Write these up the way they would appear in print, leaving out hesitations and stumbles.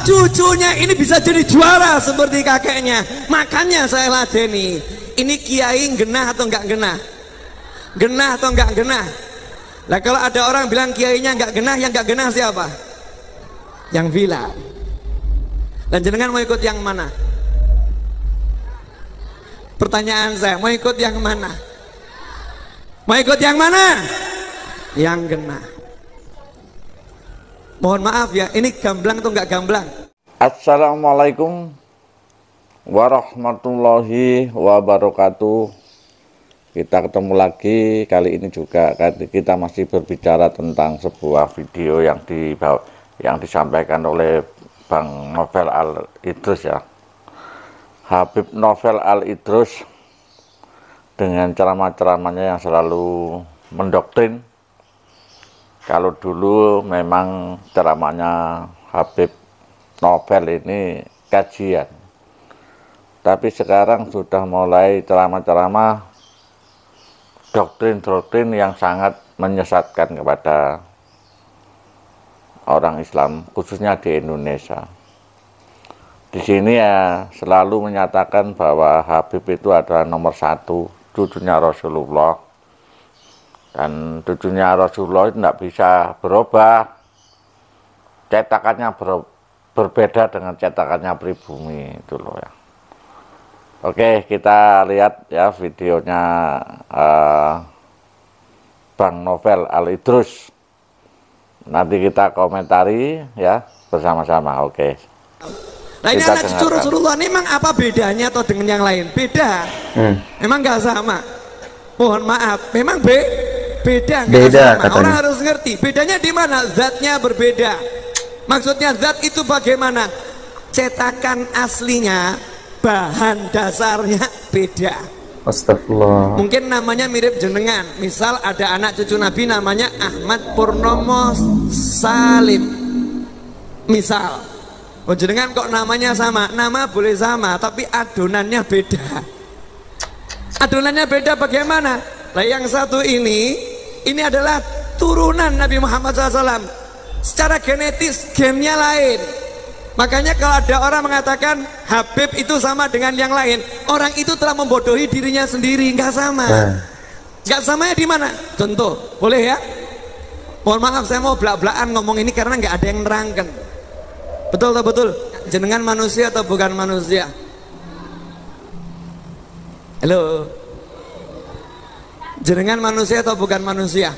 cucunya ini bisa jadi juara seperti kakeknya. Makanya saya ladeni. Ini kiai genah atau enggak genah? Genah atau enggak genah? Nah kalau ada orang bilang kiainya enggak genah, yang enggak genah siapa? Yang bilang. Dan jenengan mau ikut yang mana? Pertanyaan saya, mau ikut yang mana? Mau ikut yang mana? Yang genah. Mohon maaf ya, ini gamblang atau enggak gamblang? Assalamualaikum warahmatullahi wabarakatuh. Kita ketemu lagi, kali ini juga kita masih berbicara tentang sebuah video yang disampaikan oleh Bang Novel Al-Idrus ya, Habib Novel Al-Idrus, dengan ceramah-ceramahnya yang selalu mendoktrin. Kalau dulu memang ceramahnya Habib Novel ini kajian, tapi sekarang sudah mulai ceramah-ceramah doktrin-doktrin yang sangat menyesatkan kepada orang Islam, khususnya di Indonesia. Di sini ya selalu menyatakan bahwa Habib itu adalah nomor satu, cucunya Rasulullah, dan cucunya Rasulullah itu tidak bisa berubah, cetakannya berbeda dengan cetakannya pribumi itu loh ya. Oke, kita lihat ya videonya Bang Novel Al-Idrus. Nanti kita komentari ya bersama-sama. Oke. Nah ini anak cucu Rasulullah ini memang apa bedanya atau dengan yang lain? Beda. Memang nggak sama. Mohon maaf, memang beda nggak sama. Katanya. Orang harus ngerti bedanya di mana. Zatnya berbeda. Maksudnya zat itu bagaimana? Cetakan aslinya, bahan dasarnya beda. Astagfirullah. Mungkin namanya mirip jenengan. Misal ada anak cucu Nabi namanya Ahmad Purnomo Salim. Misal, oh jenengan kok namanya sama? Nama boleh sama, tapi adonannya beda. Adonannya beda bagaimana? Nah yang satu ini adalah turunan Nabi Muhammad SAW. Secara genetis gennya lain. Makanya kalau ada orang mengatakan Habib itu sama dengan yang lain, orang itu telah membodohi dirinya sendiri. Nggak sama. Nggak samanya di mana? Contoh, boleh ya? Mohon maaf saya mau belak-belakan ngomong ini karena nggak ada yang nerangkan. Betul atau betul? Jenengan manusia atau bukan manusia? Halo. Jenengan manusia atau bukan manusia?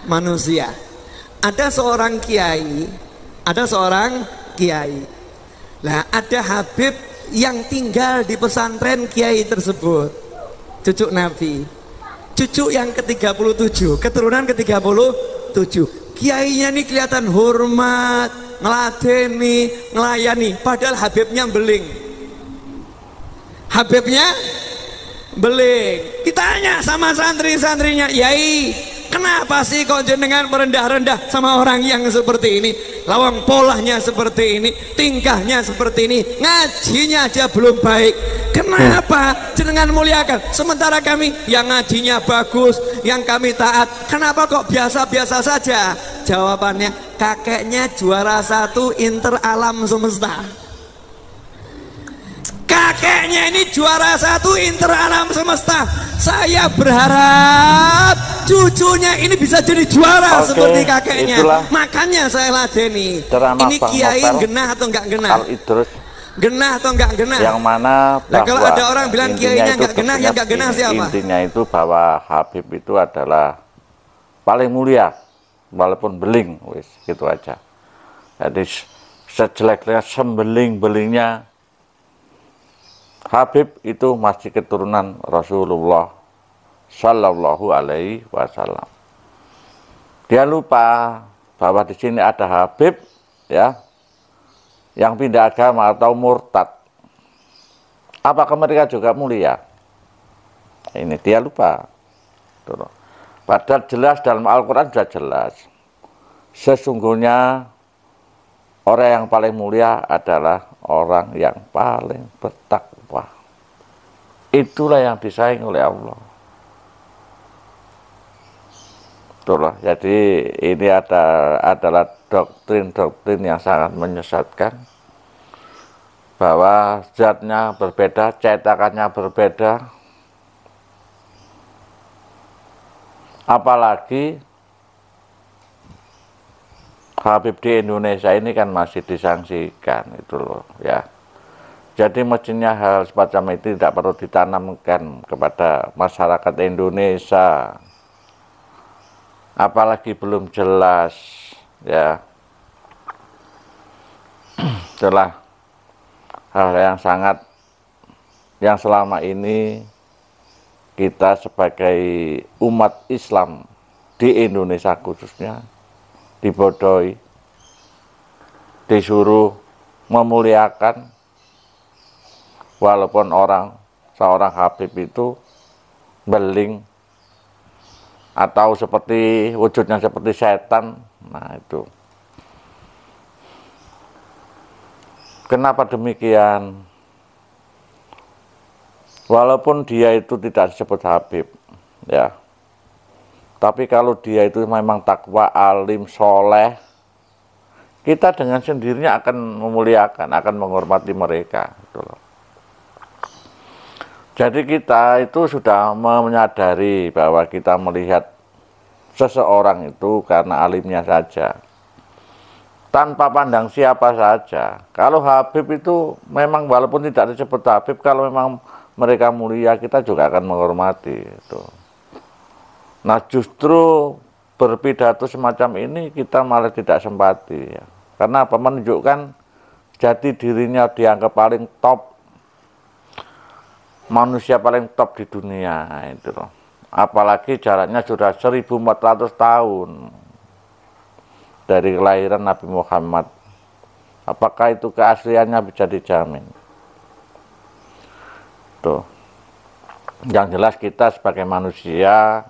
Manusia. Ada seorang kiai, Nah ada Habib yang tinggal di pesantren kiai tersebut, cucu Nabi, cucu yang ke-37, keturunan ke-37. Kiainya ini kelihatan hormat, ngeladeni, ngelayani, padahal Habibnya beling. Ditanya sama santri-santrinya, yai, kenapa sih kok jenengan merendah-rendah sama orang yang seperti ini? Lawang polahnya seperti ini, tingkahnya seperti ini, ngajinya aja belum baik. Kenapa jenengan muliakan? Sementara kami yang ngajinya bagus, yang kami taat, kenapa kok biasa-biasa saja? Jawabannya, kakeknya juara 1 Inter Alam Semesta. Kakeknya ini juara 1 Inter Alam Semesta. Saya berharap cucunya ini bisa jadi juara seperti kakeknya. Makanya saya ladeni. Ini kiai genah atau enggak genah? Al-Idrus. Genah atau enggak genah? Yang mana nah, kalau ada orang bilang kiainya enggak genah, yang enggak genah siapa? Intinya itu bahwa Habib itu adalah paling mulia walaupun beling, wis gitu aja. Jadi sejelek-jeleknya sembeling-belingnya Habib itu masih keturunan Rasulullah Sallallahu Alaihi Wasallam. Dia lupa bahwa di sini ada Habib ya yang pindah agama atau murtad. Apakah mereka juga mulia? Ini dia lupa. Padahal jelas dalam Al-Quran sudah jelas. Sesungguhnya orang yang paling mulia adalah orang yang paling bertakwa. Itulah yang disayangi oleh Allah. Itulah. Jadi ini adalah doktrin-doktrin yang sangat menyesatkan, bahwa zatnya berbeda, cetakannya berbeda, apalagi Habib di Indonesia ini kan masih disangsikan itu loh ya. Jadi mestinya hal semacam itu tidak perlu ditanamkan kepada masyarakat Indonesia, apalagi belum jelas ya. Itulah hal yang selama ini kita sebagai umat Islam di Indonesia khususnya dibodohi, disuruh memuliakan, walaupun seorang Habib itu beling atau wujudnya seperti setan. Nah itu kenapa demikian? Walaupun dia itu tidak disebut Habib ya, tapi kalau dia itu memang takwa, alim, soleh, kita dengan sendirinya akan memuliakan, akan menghormati mereka gitu loh. Jadi kita itu sudah menyadari bahwa kita melihat seseorang itu karena alimnya saja, tanpa pandang siapa saja. Kalau Habib itu memang walaupun tidak disebut Habib, kalau memang mereka mulia, kita juga akan menghormati itu. Nah justru berpidato semacam ini kita malah tidak simpati ya. Karena apa? Menunjukkan jati dirinya dianggap paling top, manusia paling top di dunia itu loh. Apalagi jaraknya sudah 1400 tahun dari kelahiran Nabi Muhammad. Apakah itu keasliannya bisa dijamin? Tuh. Yang jelas kita sebagai manusia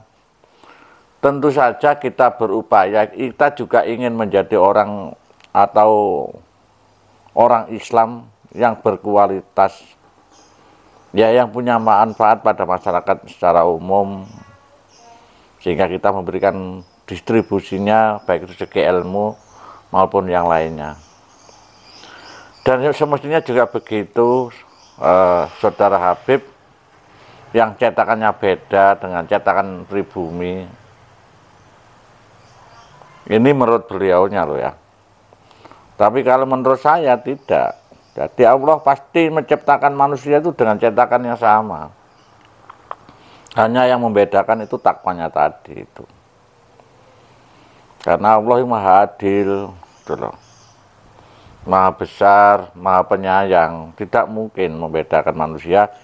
tentu saja kita berupaya, kita juga ingin menjadi orang atau orang Islam yang berkualitas, ya yang punya manfaat pada masyarakat secara umum, sehingga kita memberikan distribusinya baik itu segi ilmu maupun yang lainnya. Dan semestinya juga begitu, saudara Habib yang cetakannya beda dengan cetakan pribumi. Ini menurut beliaunya loh ya. Tapi kalau menurut saya tidak. Jadi Allah pasti menciptakan manusia itu dengan cetakan yang sama. Hanya yang membedakan itu takwanya tadi itu. Karena Allah yang maha adil, gitu loh. Maha besar, maha penyayang. Tidak mungkin membedakan manusia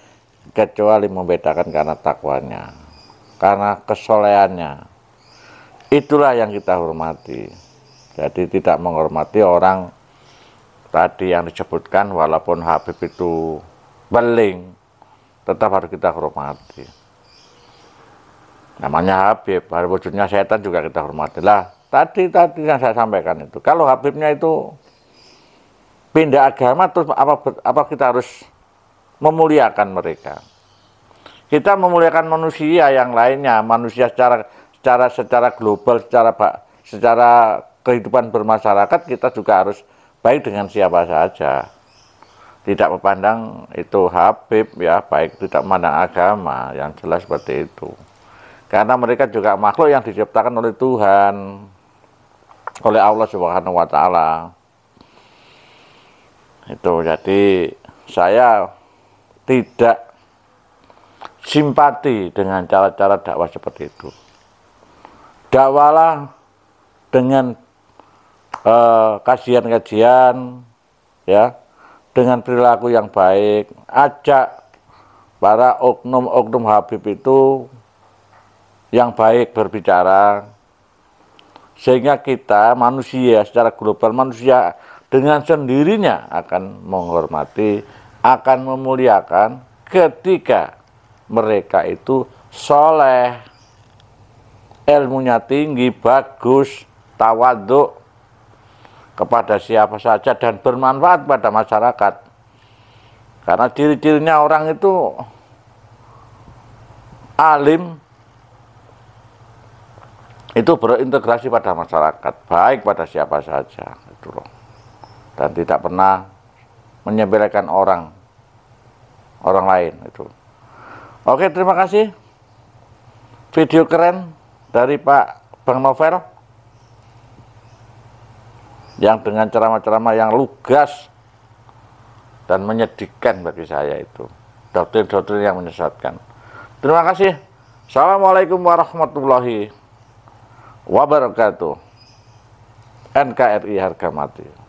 kecuali membedakan karena takwanya, karena kesolehannya. Itulah yang kita hormati. Jadi tidak menghormati orang tadi yang disebutkan, walaupun Habib itu beling, tetap harus kita hormati. Namanya Habib, wujudnya setan juga kita hormati. Lah, tadi yang saya sampaikan itu, kalau Habibnya itu pindah agama, terus apa kita harus memuliakan mereka? Kita memuliakan manusia yang lainnya, manusia secara global, secara kehidupan bermasyarakat, kita juga harus baik dengan siapa saja. Tidak memandang itu Habib ya, baik tidak memandang agama, yang jelas seperti itu. Karena mereka juga makhluk yang diciptakan oleh Tuhan, oleh Allah Subhanahu wa Ta'ala. Itu jadi saya tidak simpati dengan cara-cara dakwah seperti itu. Dakwalah dengan kajian-kajian ya, dengan perilaku yang baik, ajak para oknum-oknum Habib itu yang baik berbicara, sehingga kita manusia secara global, manusia dengan sendirinya akan menghormati, akan memuliakan ketika mereka itu soleh, ilmunya tinggi, bagus, tawaduk kepada siapa saja dan bermanfaat pada masyarakat. Karena ciri-cirinya orang itu alim, itu berintegrasi pada masyarakat, baik pada siapa saja, itu loh. Dan tidak pernah menyepelekan orang lain itu. Oke, terima kasih. Video keren dari Pak Bang Novel yang dengan ceramah-ceramah yang lugas dan menyedihkan bagi saya itu. Doktrin-doktrin yang menyesatkan. Terima kasih. Assalamualaikum warahmatullahi wabarakatuh. NKRI harga mati.